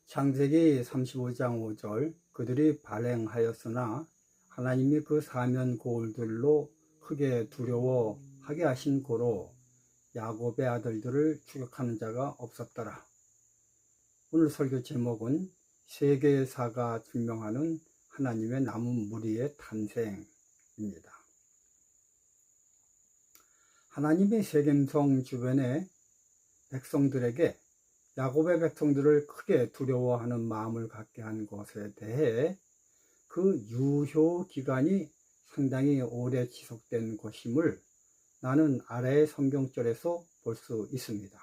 창세기 35장 5절 그들이 발행하였으나 하나님이 그 사면 고울들로 크게 두려워하게 하신 고로 야곱의 아들들을 추격하는 자가 없었더라. 오늘 설교 제목은 세계사가 증명하는 하나님의 남은 무리의 탄생입니다. 하나님이 세겜성 주변의 백성들에게 야곱의 백성들을 크게 두려워하는 마음을 갖게 한 것에 대해 그 유효 기간이 상당히 오래 지속된 것임을 나는 아래의 성경절에서 볼 수 있습니다.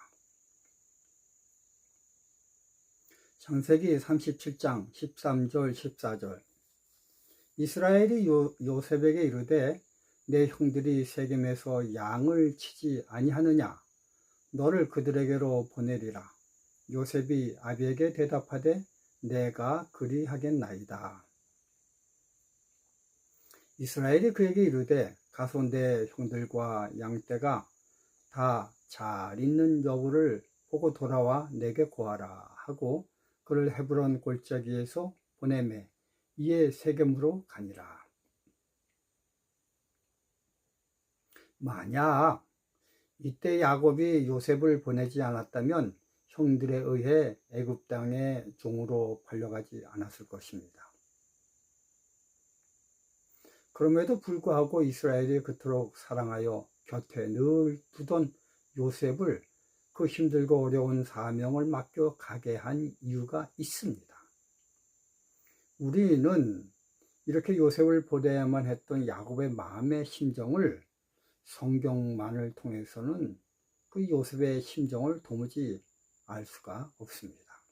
창세기 37장 13절 14절 이스라엘이 요셉에게 이르되 내 형들이 세겜에서 양을 치지 아니하느냐 너를 그들에게로 보내리라. 요셉이 아비에게 대답하되 내가 그리하겠나이다. 이스라엘이 그에게 이르되 가서 내 형들과 양떼가 다 잘 있는 여부를 보고 돌아와 내게 고하라 하고 그를 헤브론 골짜기에서 보내매 이에 세겜으로 가니라. 만약 이때 야곱이 요셉을 보내지 않았다면 형들에 의해 애굽 땅의 종으로 팔려가지 않았을 것입니다. 그럼에도 불구하고 이스라엘이 그토록 사랑하여 곁에 늘 두던 요셉을 그 힘들고 어려운 사명을 맡겨 가게 한 이유가 있습니다. 우리는 이렇게 요셉을 보내야만 했던 야곱의 마음의 심정을 성경만을 통해서는 그 요셉의 심정을 도무지 알 수가 없습니다.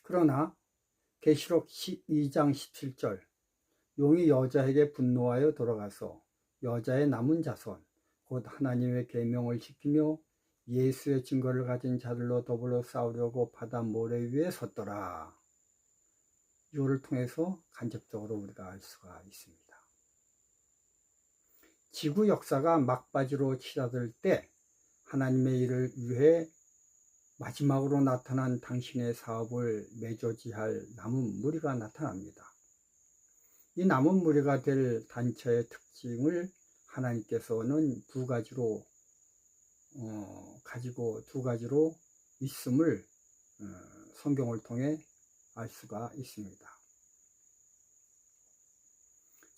그러나 계시록 12장 17절 용이 여자에게 분노하여 돌아가서 여자의 남은 자손 곧 하나님의 계명을 지키며 예수의 증거를 가진 자들로 더불어 싸우려고 바다 모래 위에 섰더라. 이거를 통해서 간접적으로 우리가 알 수가 있습니다. 지구 역사가 막바지로 치닫을 때 하나님의 일을 위해 마지막으로 나타난 당신의 사업을 매조지할 남은 무리가 나타납니다. 이 남은 무리가 될 단체의 특징을 하나님께서는 두 가지로 있음을 성경을 통해 알 수가 있습니다.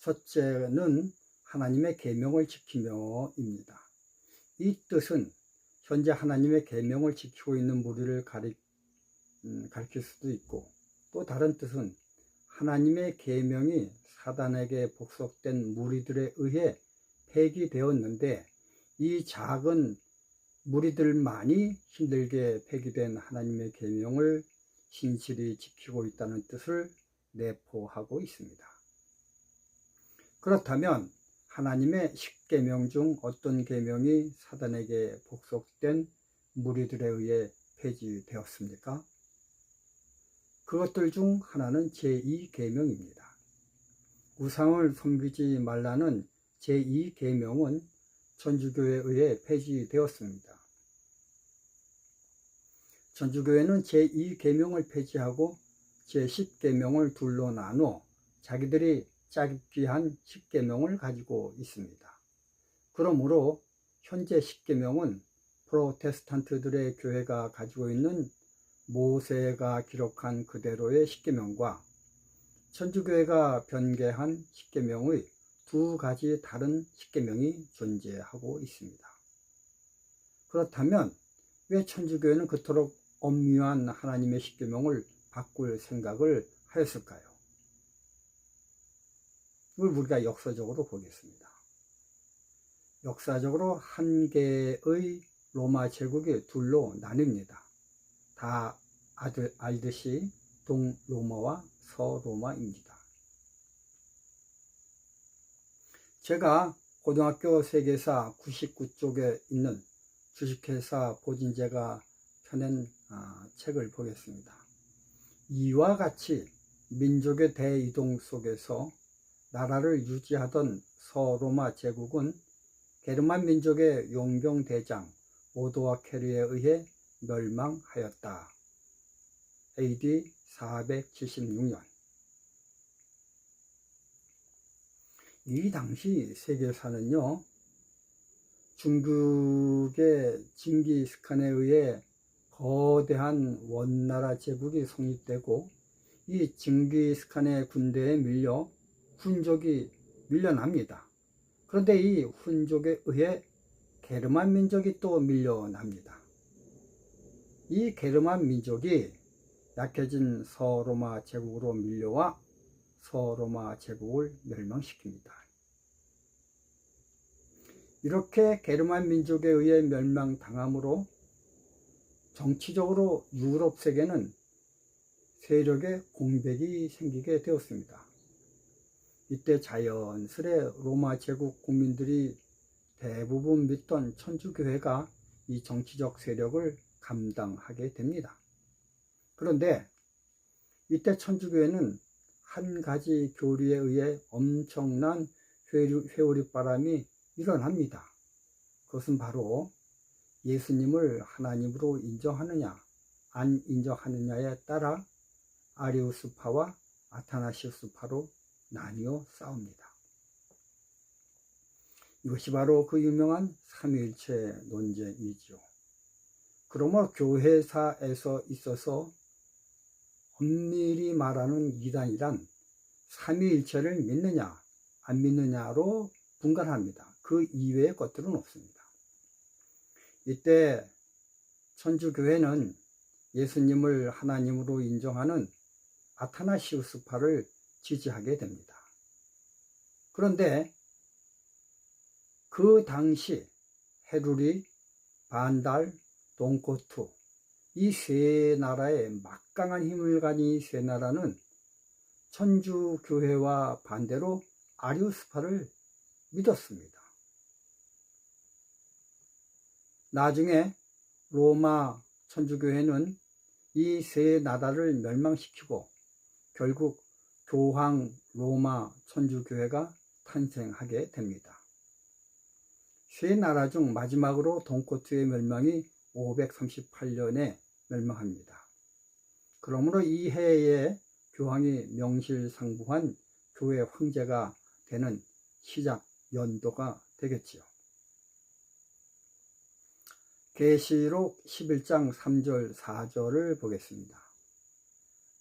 첫째는 하나님의 계명을 지키며입니다. 이 뜻은 현재 하나님의 계명을 지키고 있는 무리를 가리킬 수도 있고 또 다른 뜻은 하나님의 계명이 사단에게 복속된 무리들에 의해 폐기되었는데 이 작은 무리들만이 힘들게 폐기된 하나님의 계명을 신실히 지키고 있다는 뜻을 내포하고 있습니다. 그렇다면 하나님의 10계명 중 어떤 계명이 사단에게 복속된 무리들에 의해 폐지되었습니까? 그것들 중 하나는 제2계명입니다. 우상을 섬기지 말라는 제2계명은 천주교에 의해 폐지되었습니다. 천주교회는 제2계명을 폐지하고 제10계명을 둘로 나눠 자기들이 짜깁기 한 10계명을 가지고 있습니다. 그러므로 현재 10계명은 프로테스탄트들의 교회가 가지고 있는 모세가 기록한 그대로의 10계명과 천주교회가 변개한 10계명의 두 가지 다른 10계명이 존재하고 있습니다. 그렇다면 왜 천주교회는 그토록 엄밀한 하나님의 10계명을 바꿀 생각을 하였을까요? 이걸 우리가 역사적으로 보겠습니다. 역사적으로 한 개의 로마 제국이 둘로 나뉩니다. 다 알듯이 동로마와 서로마입니다. 제가 고등학교 세계사 99쪽에 있는 주식회사 보진재가 펴낸 책을 보겠습니다. 이와 같이 민족의 대이동 속에서 나라를 유지하던 서로마 제국은 게르만 민족의 용병 대장 오도아케르에 의해 멸망하였다. AD 476년. 이 당시 세계사는요, 중국의 징기스칸에 의해 거대한 원나라 제국이 성립되고, 이 징기스칸의 군대에 밀려 훈족이 밀려납니다. 그런데 이 훈족에 의해 게르만 민족이 또 밀려납니다. 이 게르만 민족이 약해진 서로마 제국으로 밀려와 서로마 제국을 멸망시킵니다. 이렇게 게르만 민족에 의해 멸망당함으로 정치적으로 유럽 세계는 세력의 공백이 생기게 되었습니다. 이때 자연스레 로마 제국 국민들이 대부분 믿던 천주교회가 이 정치적 세력을 감당하게 됩니다. 그런데 이때 천주교회는 한 가지 교리에 의해 엄청난 회오리바람이 일어납니다. 그것은 바로 예수님을 하나님으로 인정하느냐 안 인정하느냐에 따라 아리우스파와 아타나시우스파로 나뉘어 싸웁니다. 이것이 바로 그 유명한 삼위일체 논쟁이죠. 그러므로 교회사에서 있어서 엄밀히 말하는 이단이란 삼위일체를 믿느냐 안 믿느냐로 분간합니다. 그 이외의 것들은 없습니다. 이때 천주교회는 예수님을 하나님으로 인정하는 아타나시우스파를 지지하게 됩니다. 그런데 그 당시 헤루리, 반달, 동코투 이 세 나라의 막강한 힘을 가진 이 세 나라는 천주교회와 반대로 아리우스파를 믿었습니다. 나중에 로마 천주교회는 이 세 나라를 멸망시키고 결국 교황 로마 천주교회가 탄생하게 됩니다. 세 나라 중 마지막으로 동코투의 멸망이 538년에 멸망합니다. 그러므로 이 해에 교황이 명실상부한 교회 황제가 되는 시작 연도가 되겠지요. 계시록 11장 3절 4절을 보겠습니다.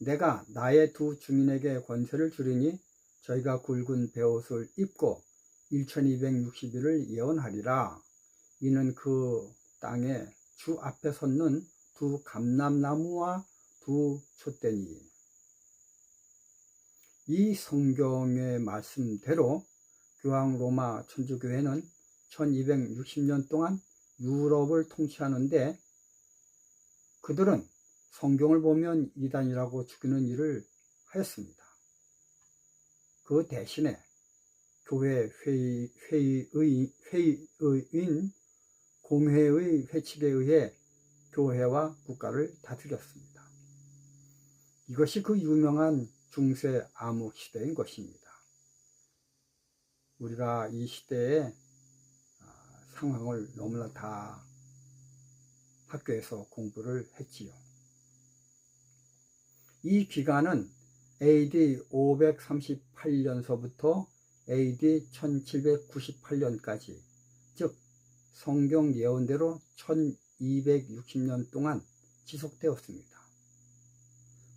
내가 나의 두 증인에게 권세를 주리니 저희가 굵은 베옷을 입고 1260일을 예언하리라. 이는 그 땅에 주 앞에 섰는 두 감람나무와 두 촛대니. 이 성경의 말씀대로 교황 로마 천주교회는 1260년 동안 유럽을 통치하는데 그들은 성경을 보면 이단이라고 죽이는 일을 하였습니다. 그 대신에 교회 회의인 공회의 회칙에 의해 교회와 국가를 다스렸습니다. 이것이 그 유명한 중세 암흑 시대인 것입니다. 우리가 이 시대의 상황을 너무나 다 학교에서 공부를 했지요. 이 기간은 AD 538년서부터 AD 1798년까지, 즉 성경 예언대로 1260년 동안 지속되었습니다.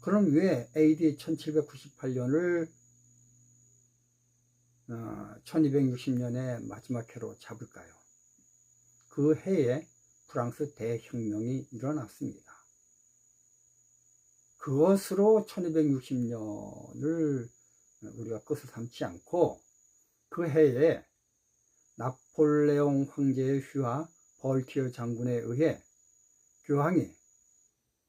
그럼 왜 AD 1798년을 1260년의 마지막 해로 잡을까요? 그 해에 프랑스 대혁명이 일어났습니다. 그것으로 1260년을 우리가 끝을 삼지 않고 그 해에 나폴레옹 황제의 휘하 벌티어 장군에 의해 교황이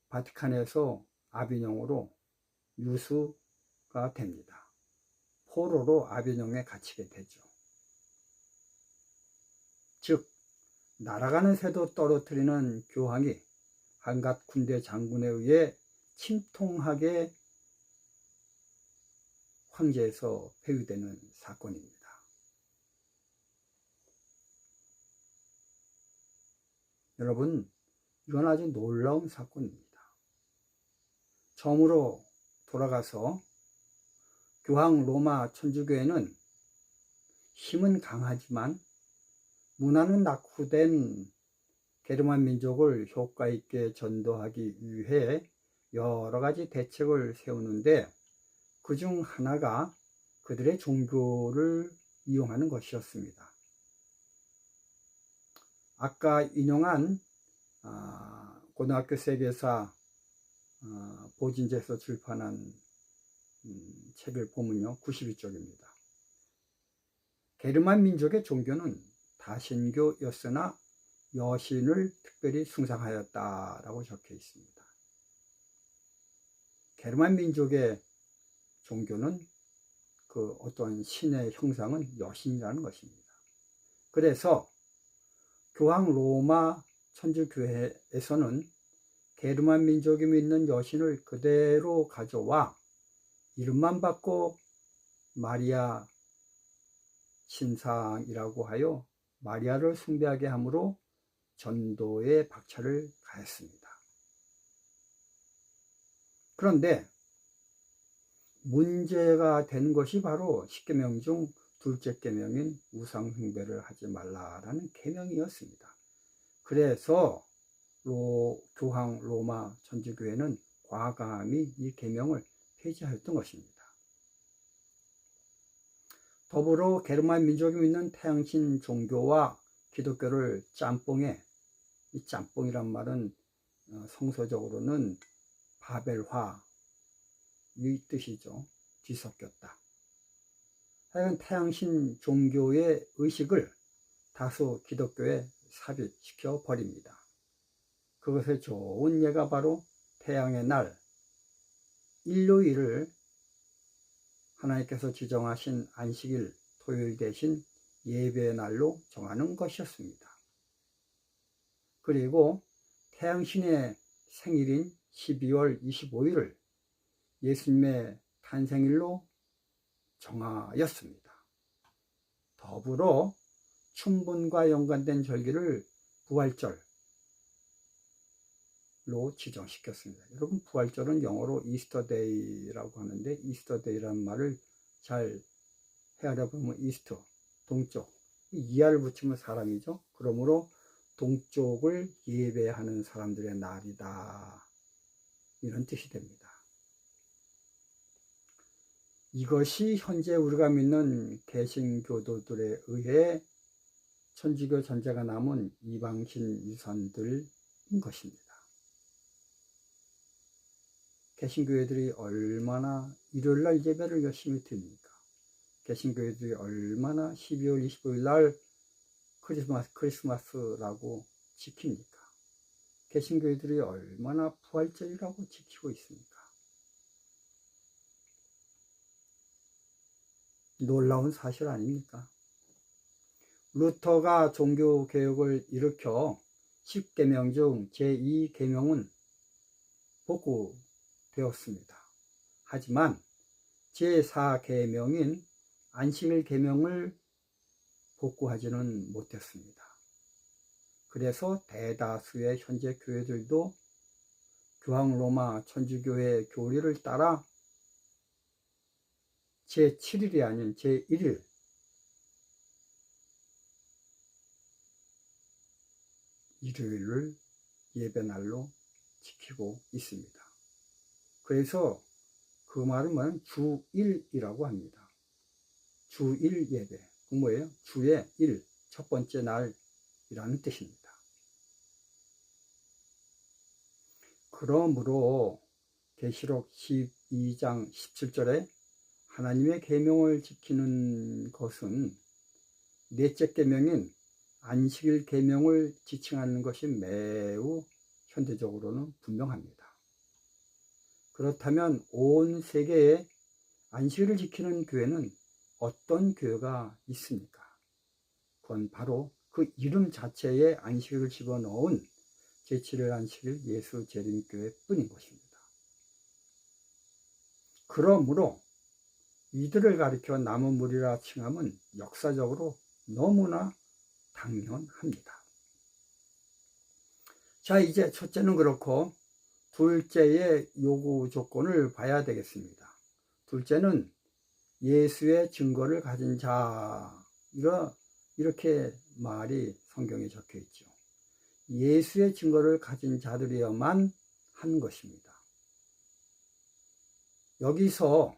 바티칸에서 아비뇽으로 유수가 됩니다. 포로로 아비뇽에 갇히게 되죠. 즉 날아가는 새도 떨어뜨리는 교황이 한갓 군대 장군에 의해 침통하게 황제에서 폐위되는 사건입니다. 여러분, 이건 아주 놀라운 사건입니다. 처음으로 돌아가서 교황 로마 천주교회는 힘은 강하지만 문화는 낙후된 게르만 민족을 효과 있게 전도하기 위해 여러 가지 대책을 세우는데 그중 하나가 그들의 종교를 이용하는 것이었습니다. 아까 인용한 고등학교 세계사 보진제에서 출판한 책을 보면요, 92쪽입니다. 게르만 민족의 종교는 다신교였으나 여신을 특별히 숭상하였다라고 적혀 있습니다. 게르만 민족의 종교는 그 어떤 신의 형상은 여신이라는 것입니다. 그래서 교황 로마 천주교회에서는 게르만 민족이 믿는 여신을 그대로 가져와 이름만 바꿔 마리아 신상이라고 하여 마리아를 숭배하게 함으로 전도에 박차를 가했습니다. 그런데 문제가 된 것이 바로 10계명 중 둘째 계명인 우상 숭배를 하지 말라라는 계명이었습니다. 그래서 교황 로마 천주교회는 과감히 이 계명을 폐지하였던 것입니다. 더불어 게르만 민족이 믿는 태양신 종교와 기독교를 짬뽕에, 이 짬뽕이란 말은 성서적으로는 바벨화 이 뜻이죠. 뒤섞였다. 하여간 태양신 종교의 의식을 다수 기독교에 삽입시켜 버립니다. 그것의 좋은 예가 바로 태양의 날 일요일을 하나님께서 지정하신 안식일 토요일 대신 예배의 날로 정하는 것이었습니다. 그리고 태양신의 생일인 12월 25일을 예수님의 탄생일로 정하였습니다. 더불어 춘분과 연관된 절기를 부활절로 지정시켰습니다. 여러분, 부활절은 영어로 이스터데이라고 하는데 이스터데이라는 말을 잘 헤아려 보면 이스터, 동쪽, 이하를 붙이면 사람이죠. 그러므로 동쪽을 예배하는 사람들의 날이다, 이런 뜻이 됩니다. 이것이 현재 우리가 믿는 개신교도들에 의해 천주교 전제가 남은 이방신 유산들인 것입니다. 개신교회들이 얼마나 일요일날 예배를 열심히 드립니까? 개신교회들이 얼마나 12월 25일 날 크리스마스라고 지킵니까? 개신교회들이 얼마나 부활절이라고 지키고 있습니까? 놀라운 사실 아닙니까? 루터가 종교개혁을 일으켜 10계명 중 제2계명은 복구되었습니다. 하지만 제4계명인 안식일 계명을 복구하지는 못했습니다. 그래서 대다수의 현재 교회들도 교황 로마 천주교회 교리를 따라 제7일이 아닌 제1일 일요일을 예배날로 지키고 있습니다. 그래서 그 말은 뭐냐면 주일이라고 합니다. 주일 예배. 그 뭐예요? 주의 일, 첫 번째 날이라는 뜻입니다. 그러므로 계시록 12장 17절에 하나님의 계명을 지키는 것은 넷째 계명인 안식일 계명을 지칭하는 것이 매우 현대적으로는 분명합니다. 그렇다면 온 세계에 안식일을 지키는 교회는 어떤 교회가 있습니까? 그건 바로 그 이름 자체에 안식일을 집어넣은 제7일 안식일 예수 재림교회 뿐인 것입니다. 그러므로 이들을 가리켜 남은 무리라 칭함은 역사적으로 너무나 당연합니다. 자, 이제 첫째는 그렇고 둘째의 요구 조건을 봐야 되겠습니다. 둘째는 예수의 증거를 가진 자, 이렇게 말이 성경에 적혀 있죠. 예수의 증거를 가진 자들이어만 하는 것입니다. 여기서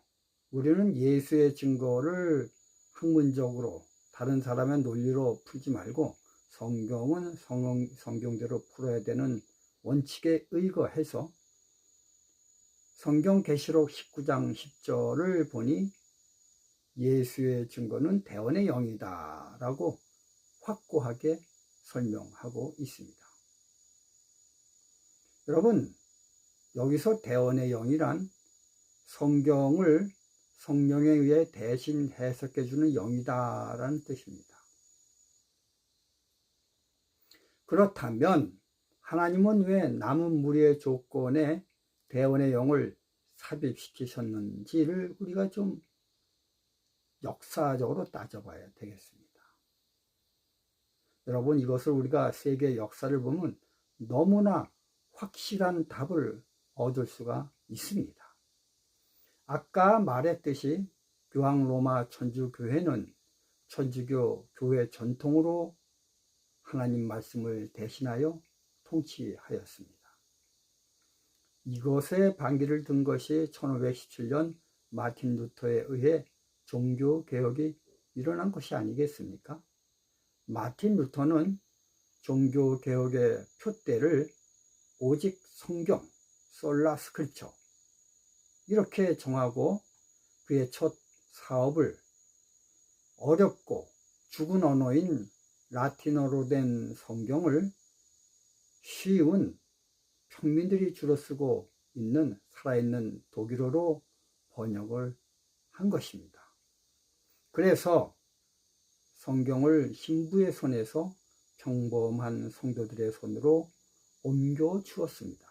우리는 예수의 증거를 학문적으로 다른 사람의 논리로 풀지 말고 성경은 성경대로 풀어야 되는 원칙에 의거해서 성경 계시록 19장 10절을 보니 예수의 증거는 대언의 영이다 라고 확고하게 설명하고 있습니다. 여러분, 여기서 대언의 영이란 성경을 성령에 의해 대신 해석해주는 영이다 라는 뜻입니다. 그렇다면 하나님은 왜 남은 무리의 조건에 대언의 영을 삽입시키셨는지를 우리가 좀 역사적으로 따져봐야 되겠습니다. 여러분, 이것을 우리가 세계 역사를 보면 너무나 확실한 답을 얻을 수가 있습니다. 아까 말했듯이 교황 로마 천주교회는 천주교 교회 전통으로 하나님 말씀을 대신하여 통치하였습니다. 이것에 반기를 든 것이 1517년 마틴 루터에 의해 종교개혁이 일어난 것이 아니겠습니까? 마틴 루터는 종교개혁의 표대를 오직 성경, 솔라 스크립처 이렇게 정하고 그의 첫 사업을 어렵고 죽은 언어인 라틴어로 된 성경을 쉬운 평민들이 주로 쓰고 있는 살아있는 독일어로 번역을 한 것입니다. 그래서 성경을 신부의 손에서 평범한 성도들의 손으로 옮겨 주었습니다.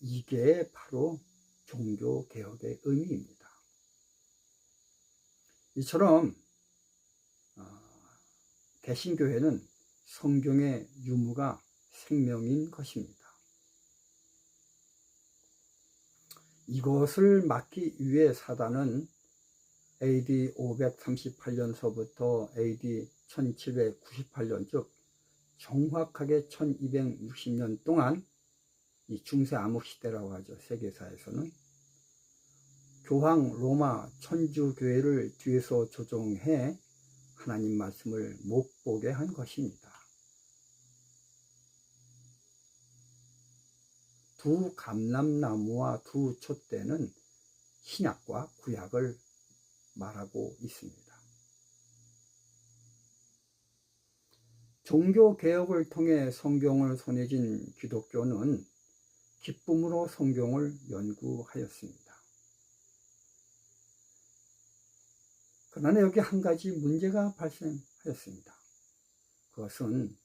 이게 바로 종교개혁의 의미입니다. 이처럼 개신교회는 성경의 유무가 생명인 것입니다. 이것을 막기 위해 사단은 AD 538년서부터 AD 1798년, 즉 정확하게 1260년 동안 이 중세 암흑시대라고 하죠. 세계사에서는 교황 로마 천주교회를 뒤에서 조종해 하나님 말씀을 못 보게 한 것입니다. 두 감람나무와 두 촛대는 신약과 구약을 말하고 있습니다. 종교개혁을 통해 성경을 손에 쥔 기독교는 기쁨으로 성경을 연구하였습니다. 그러나 여기 한 가지 문제가 발생하였습니다. 그것은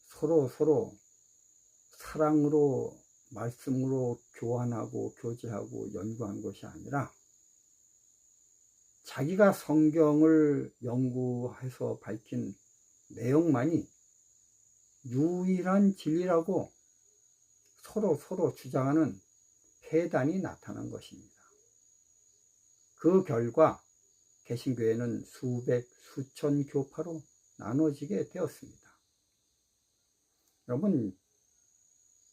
서로 사랑으로 말씀으로 교환하고 교제하고 연구한 것이 아니라 자기가 성경을 연구해서 밝힌 내용만이 유일한 진리라고 서로 주장하는 폐단이 나타난 것입니다. 그 결과 개신교회는 수백, 수천 교파로 나눠지게 되었습니다. 여러분,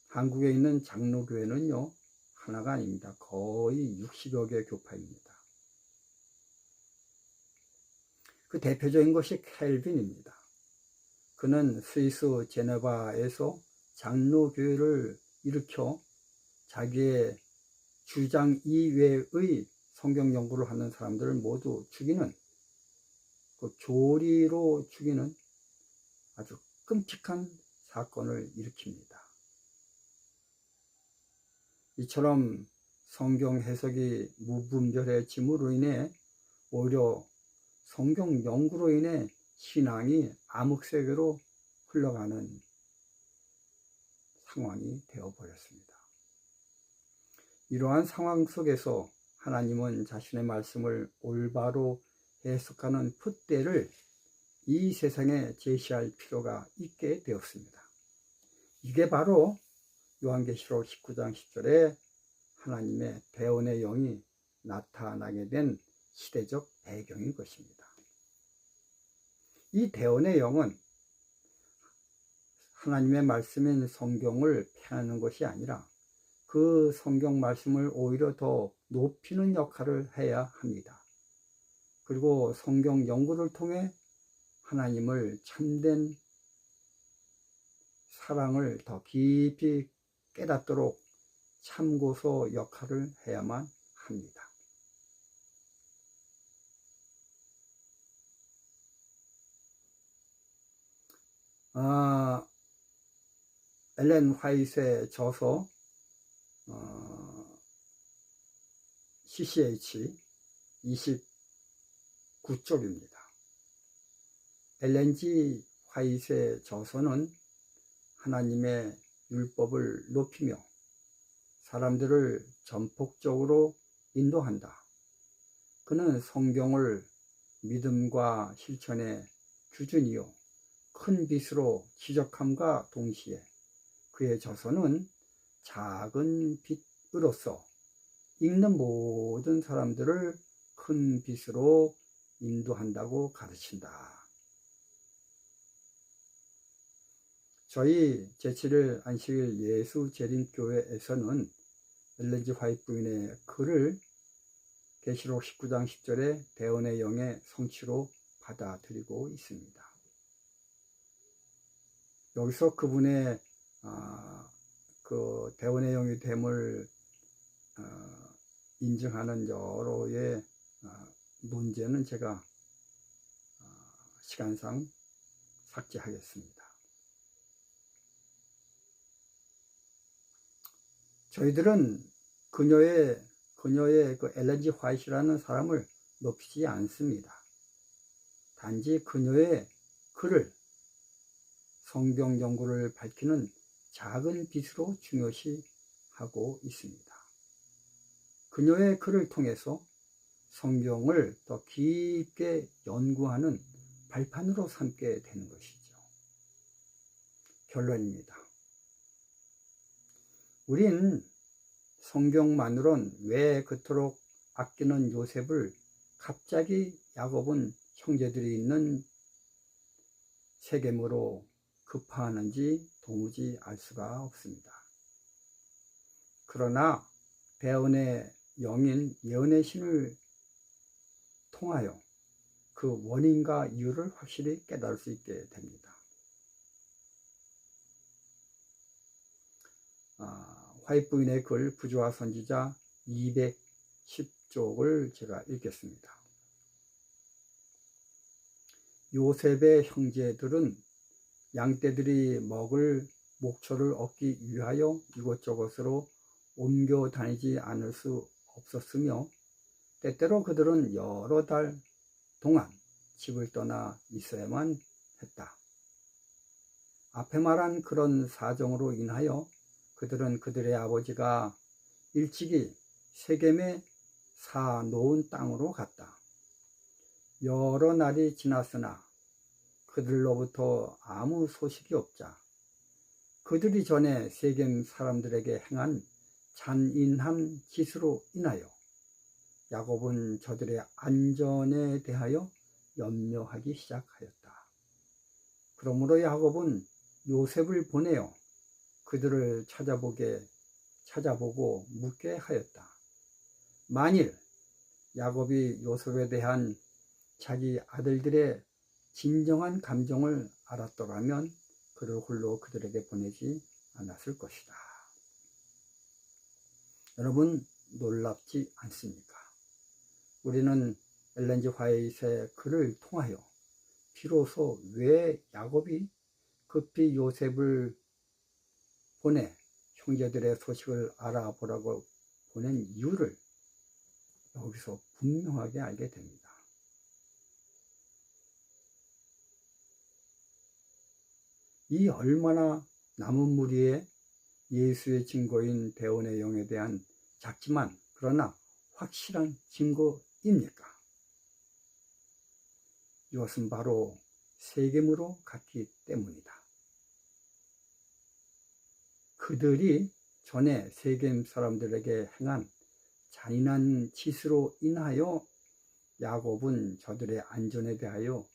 한국에 있는 장로교회는요, 하나가 아닙니다. 거의 60여 개의 교파입니다. 그 대표적인 것이 켈빈입니다. 그는 스위스 제네바에서 장로교회를 일으켜 자기의 주장 이외의 성경 연구를 하는 사람들을 모두 죽이는, 그 교리로 죽이는 아주 끔찍한 사건을 일으킵니다. 이처럼 성경 해석이 무분별해짐으로 인해 오히려 성경 연구로 인해 신앙이 암흑세계로 흘러가는 상황이 되어버렸습니다. 이러한 상황 속에서 하나님은 자신의 말씀을 올바로 해석하는 풋대를 이 세상에 제시할 필요가 있게 되었습니다. 이게 바로 요한계시록 19장 10절에 하나님의 대언의 영이 나타나게 된 시대적 배경인 것입니다. 이 대언의 영은 하나님의 말씀인 성경을 폐하는 것이 아니라 그 성경 말씀을 오히려 더 높이는 역할을 해야 합니다. 그리고 성경 연구를 통해 하나님을 참된 사랑을 더 깊이 깨닫도록 참고서 역할을 해야만 합니다. 엘렌 화이트의 저서 CCH 29쪽입니다. 엘렌 G 화이트의 저서는 하나님의 율법을 높이며 사람들을 전폭적으로 인도한다. 그는 성경을 믿음과 실천의 기준이요 큰 빛으로 지적함과 동시에 그의 저서는 작은 빛으로서 읽는 모든 사람들을 큰 빛으로 인도한다고 가르친다. 저희 제7일 안식일 예수재림교회에서는 엘렌 G 화이트 부인의 글을 계시록 19장 10절의 대언의 영의 성취로 받아들이고 있습니다. 여기서 그분의 그 대언의 영이 됨을 인증하는 여러의 논제는 제가 시간상 삭제하겠습니다. 저희들은 그녀의 그 엘렌 G 화이트라는 사람을 높이지 않습니다. 단지 그녀의 글을 성경 연구를 밝히는 작은 빛으로 중요시하고 있습니다. 그녀의 글을 통해서 성경을 더 깊게 연구하는 발판으로 삼게 되는 것이죠. 결론입니다. 우린 성경만으론 왜 그토록 아끼는 요셉을 갑자기 야곱은 형제들이 있는 세겜으로 급파하는지 도무지 알 수가 없습니다. 그러나 대언의 영인 예언의 신을 통하여 그 원인과 이유를 확실히 깨달을 수 있게 됩니다. 화이트 부인의 글 부조화 선지자 210쪽을 제가 읽겠습니다. 요셉의 형제들은 양떼들이 먹을 목초를 얻기 위하여 이곳저곳으로 옮겨 다니지 않을 수 없었으며 때때로 그들은 여러 달 동안 집을 떠나 있어야만 했다. 앞에 말한 그런 사정으로 인하여 그들은 그들의 아버지가 일찍이 세겜에 사놓은 땅으로 갔다. 여러 날이 지났으나 그들로부터 아무 소식이 없자 그들이 전에 세겜 사람들에게 행한 잔인한 짓으로 인하여 야곱은 저들의 안전에 대하여 염려하기 시작하였다. 그러므로 야곱은 요셉을 보내어 그들을 찾아보고 묻게 하였다. 만일 야곱이 요셉에 대한 자기 아들들의 진정한 감정을 알았더라면 그를 홀로 그들에게 보내지 않았을 것이다. 여러분, 놀랍지 않습니까? 우리는 엘렌 G 화이트의 글을 통하여 비로소 왜 야곱이 급히 요셉을 보내 형제들의 소식을 알아보라고 보낸 이유를 여기서 분명하게 알게 됩니다. 이 얼마나 남은 무리의 예수의 증거인 대언의 영에 대한 작지만 그러나 확실한 증거입니까? 이것은 바로 세겜으로 갔기 때문이다. 그들이 전에 세겜 사람들에게 행한 잔인한 짓으로 인하여 야곱은 저들의 안전에 대하여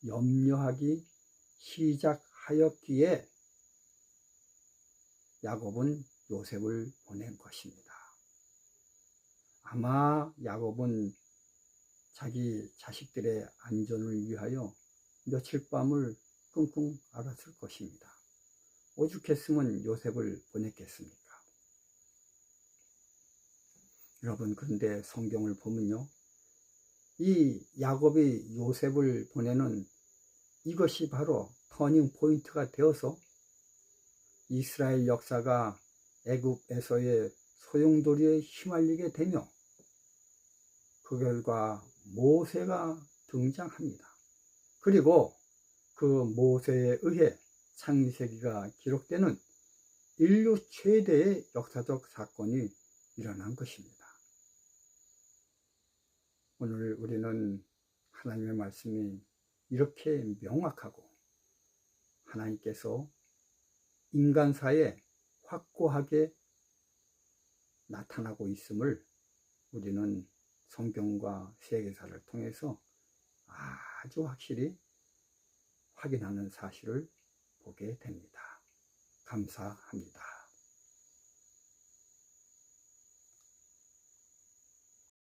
염려하기 시작하였기에 야곱은 요셉을 보낸 것입니다. 아마 야곱은 자기 자식들의 안전을 위하여 며칠 밤을 끙끙 앓았을 것입니다. 오죽했으면 요셉을 보냈겠습니까? 여러분, 그런데 성경을 보면요, 이 야곱이 요셉을 보내는 이것이 바로 터닝 포인트가 되어서 이스라엘 역사가 애굽에서의 소용돌이에 휘말리게 되며 그 결과 모세가 등장합니다. 그리고 그 모세에 의해 창세기가 기록되는 인류 최대의 역사적 사건이 일어난 것입니다. 오늘 우리는 하나님의 말씀이 이렇게 명확하고 하나님께서 인간사에 확고하게 나타나고 있음을 우리는 성경과 세계사를 통해서 아주 확실히 확인하는 사실을 보게 됩니다. 감사합니다.